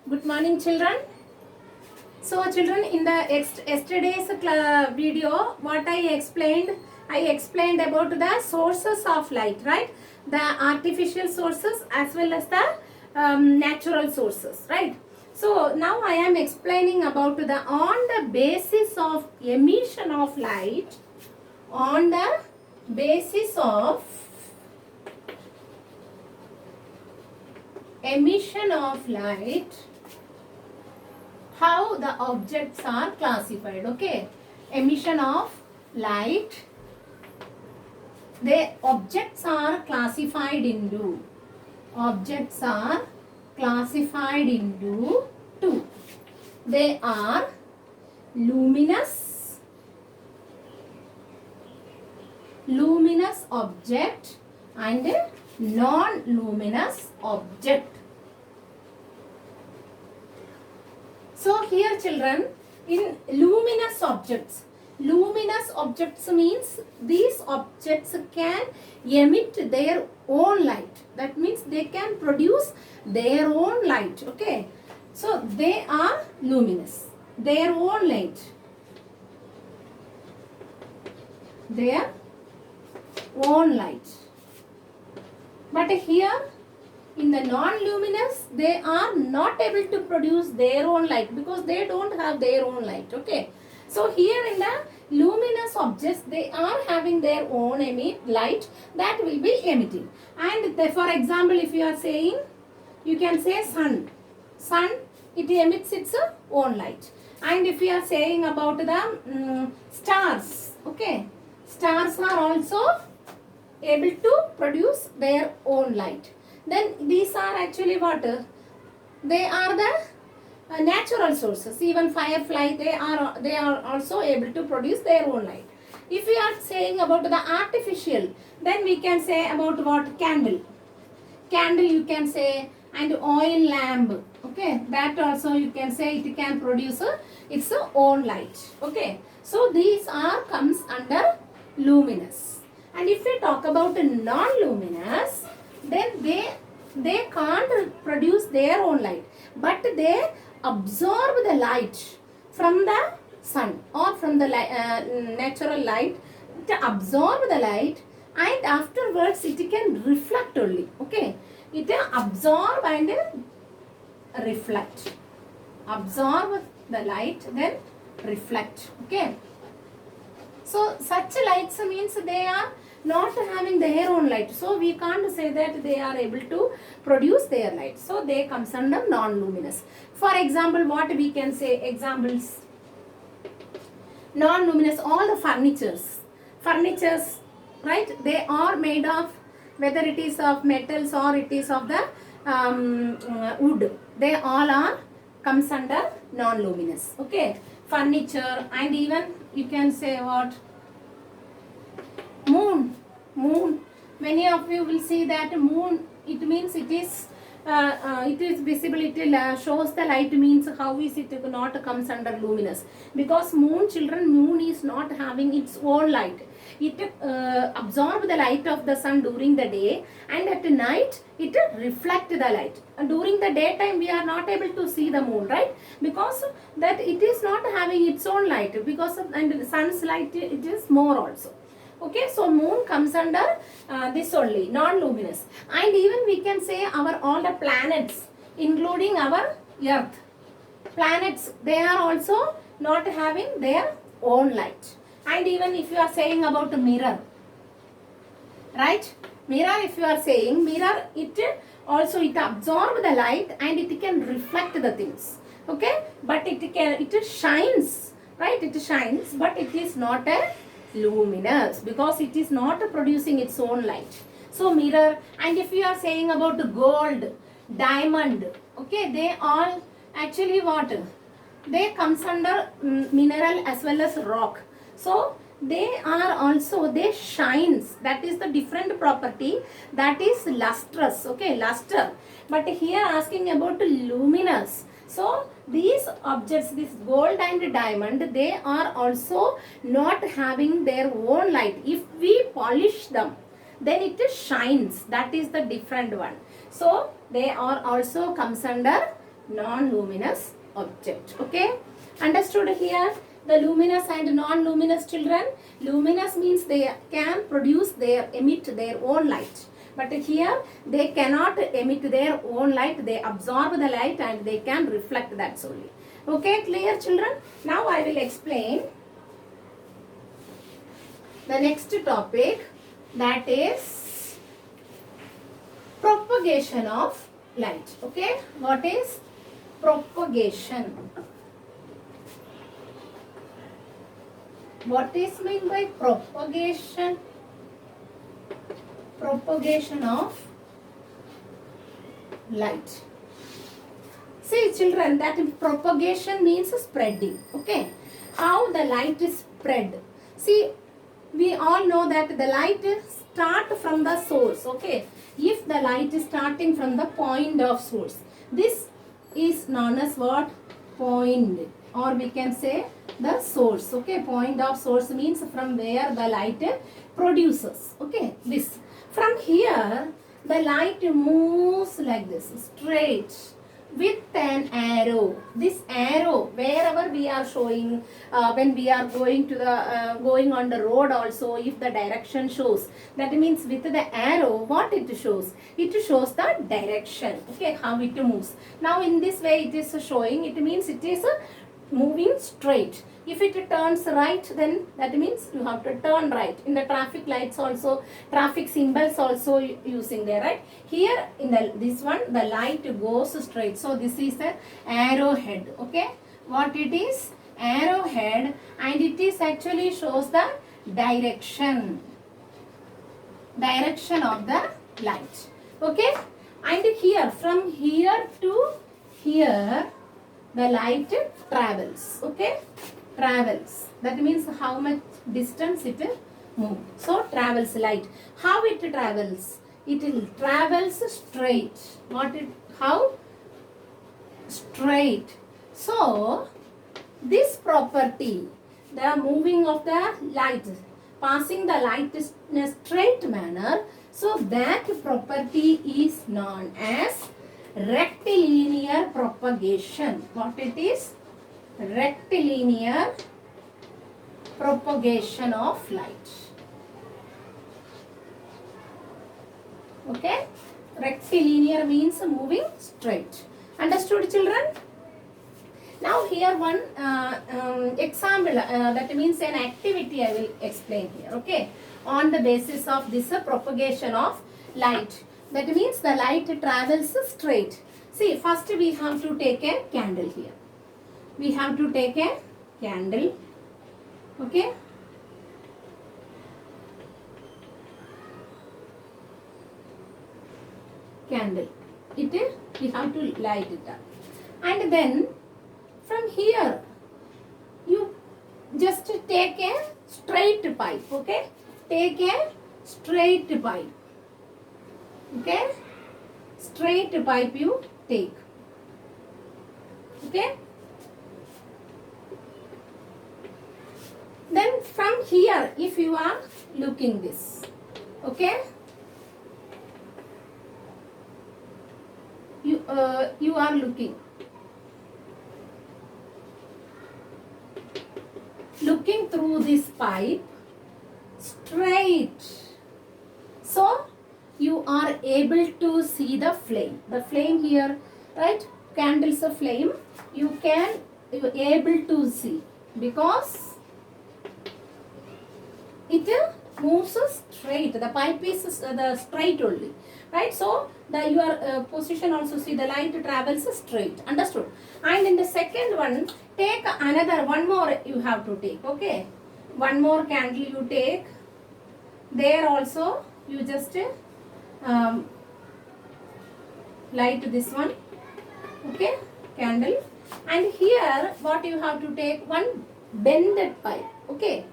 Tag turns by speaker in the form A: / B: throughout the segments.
A: Good morning, children. So, children, in the yesterday's video, what I explained about the sources of light, right? The artificial sources as well as the natural sources, right? So, now I am explaining about on the basis of emission of light, on the basis of emission of light, how the objects are classified. Okay, emission of light, the objects are classified into two. They are luminous object and non-luminous object. So here, children, in luminous objects means these objects can emit their own light. That means they can produce their own light. Okay, so they are luminous, their own light, their own light. But here in the non-luminous, they are not able to produce their own light because they don't have their own light. Okay, so here in the luminous objects, they are having their own light that will be emitting. And for example, if you are saying, you can say sun, it emits its own light. And if you are saying about the stars, okay, stars are also able to produce their own light. Then these are actually what? They are the natural sources. Even firefly, they are also able to produce their own light. If we are saying about the artificial, then we can say about what? Candle you can say, and oil lamp. Okay, that also you can say it can produce its own light. Okay, so these are comes under luminous. And if we talk about non-luminous, then they can't produce their own light, but they absorb the light from the sun or from the natural light. It absorb the light and afterwards it can reflect only. Okay, it absorb and reflect. Absorb the light, then reflect. Okay, so such lights means they are not having their own light, so we can't say that they are able to produce their light, so they comes under non-luminous. For example, what we can say examples? Non-luminous, all the furnitures, right? They are made of, whether it is of metals or it is of the wood, they all are comes under non-luminous. Okay, furniture. And even you can say what? Moon. Many of you will see that moon, it means it is visible, it shows the light, means how is it not comes under luminous? Because moon is not having its own light. It absorbs the light of the sun during the day, and at night it reflects the light. And during the daytime we are not able to see the moon, right? Because that it is not having its own light, because and the sun's light it is more also. Okay, so moon comes under this only, non-luminous. And even we can say our all the planets, including our earth, planets, they are also not having their own light. And even if you are saying about a mirror, right? Mirror, if you are saying mirror, it also it absorbs the light and it can reflect the things. Okay, but it shines, right? It shines, but it is not a luminous because it is not producing its own light. So mirror. And if you are saying about gold, diamond, okay, they all actually what? They comes under mineral as well as rock. So they are also, they shines, that is the different property, that is lustrous. Okay, luster. But here asking about luminous. So these objects, this gold and diamond, they are also not having their own light. If we polish them, then it shines. That is the different one. So they are also comes under non-luminous object. Okay, understood here? The luminous and non-luminous children. Luminous means they can produce emit their own light. But here they cannot emit their own light. They absorb the light and they can reflect that solely. Okay, clear children? Now I will explain the next topic, that is propagation of light. Okay, what is propagation? What is meant by propagation? Propagation of light. See children, that propagation means spreading. Okay, how the light is spread. See, we all know that the light start from the source. Okay, if the light is starting from the point of source, this is known as what? Point, or we can say the source. Okay, point of source means from where the light produces. Okay, this from here the light moves like this, straight, with an arrow. This arrow, wherever we are showing, when we are going to the going on the road also, if the direction shows, that means with the arrow, what it shows? It shows the direction. Okay, how it moves. Now in this way it is showing, it means it is moving straight. If it turns right, then that means you have to turn right. In the traffic lights also, traffic symbols also using there, right? Here in this one, the light goes straight. So this is the arrowhead. Okay, what it is? Arrowhead, and it is actually shows the direction of the light. Okay, and here from here to here the light travels. Okay, travels, that means how much distance it moves. So travels light. How it travels? It travels straight. How? Straight. So this property, the moving of the light, passing the light in a straight manner, so that property is known as rectilinear propagation. What it is? Rectilinear propagation of light. Okay, rectilinear means moving straight. Understood children? Now here one example, that means an activity I will explain here. Okay, on the basis of this propagation of light, that means the light travels straight. See, first we have to take a candle here. We have to take a candle. Okay, candle, we have to light it up, and then from here you just take a straight pipe. Okay, take a straight pipe. Okay, straight pipe you take. Okay, then from here, if you are looking this, okay, you are looking through this pipe straight, so you are able to see the flame here, right? Candle's a flame, you are able to see, because it moves straight. The pipe is the straight only, right? So the your position also, see, the light travels straight. Understood? And in the second one, take another one more you have to take. Okay, one more candle you take. There also you just light this one. Okay, candle, and here what you have to take? One bended pipe. Okay,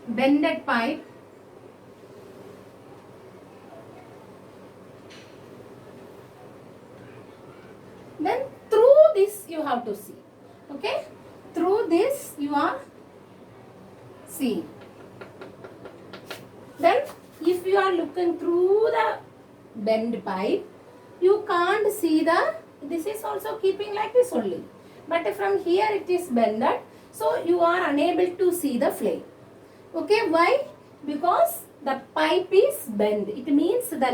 A: bended pipe. Then through this you have to see. Okay, through this you are seeing. Then if you are looking through the bent pipe, you can't see the this is also keeping like this only. But from here it is bended, so you are unable to see the flame. Okay, why? Because the pipe is bent. It means the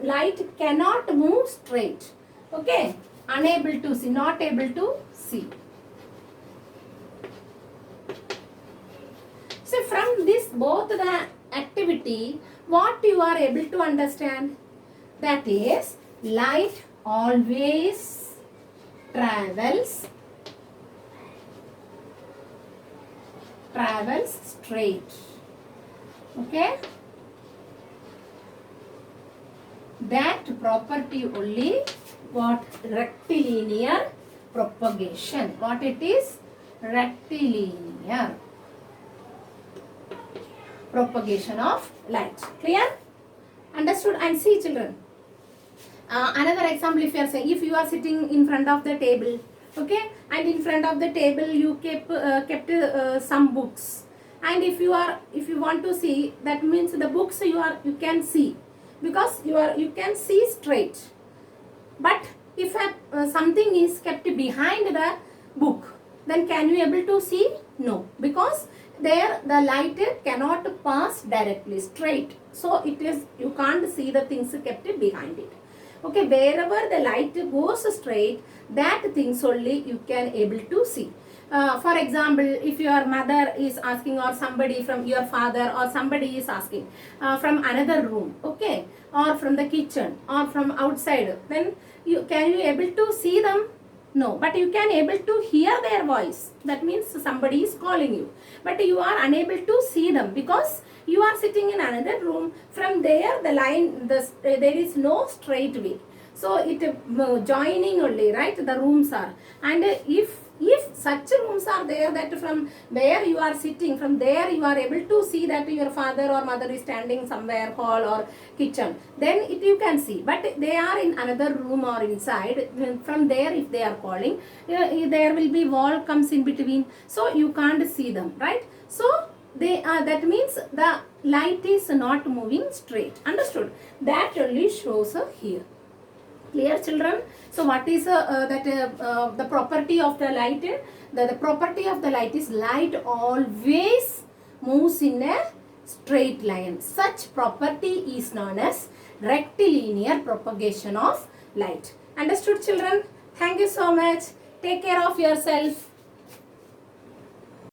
A: light cannot move straight. Okay, unable to see, not able to see. So from this both the activity, what you are able to understand? That is, light always travels straight. Okay, that property only what rectilinear propagation. What it is? Rectilinear propagation of light. Clear? Understood? And see, children, another example, if you are saying, if you are sitting in front of the table, okay, and in front of the table you kept some books, and if you want to see, that means the books you can see, because you can see straight. But if something is kept behind the book, then can you able to see? No, because there the light cannot pass directly straight, so it is, you can't see the things kept behind it. Okay, wherever the light goes straight, that things only you can able to see. For example, if your mother is asking, or somebody from your father or somebody is asking from another room, okay, or from the kitchen or from outside, then can you able to see them? No, but you can able to hear their voice. That means somebody is calling you, but you are unable to see them because you are sitting in another room. From there the line, there is no straight way, so it joining only, right? The rooms are, and if such rooms are there, that from where you are sitting, from there you are able to see that your father or mother is standing somewhere, hall or kitchen, then you can see. But they are in another room or inside, from there if they are calling, there will be wall comes in between, so you can't see them, right? So they are, that means the light is not moving straight. Understood? That only shows here. Clear, children? So what is the property of the light? The property of the light is, light always moves in a straight line. Such property is known as rectilinear propagation of light. Understood, children? Thank you so much. Take care of yourself.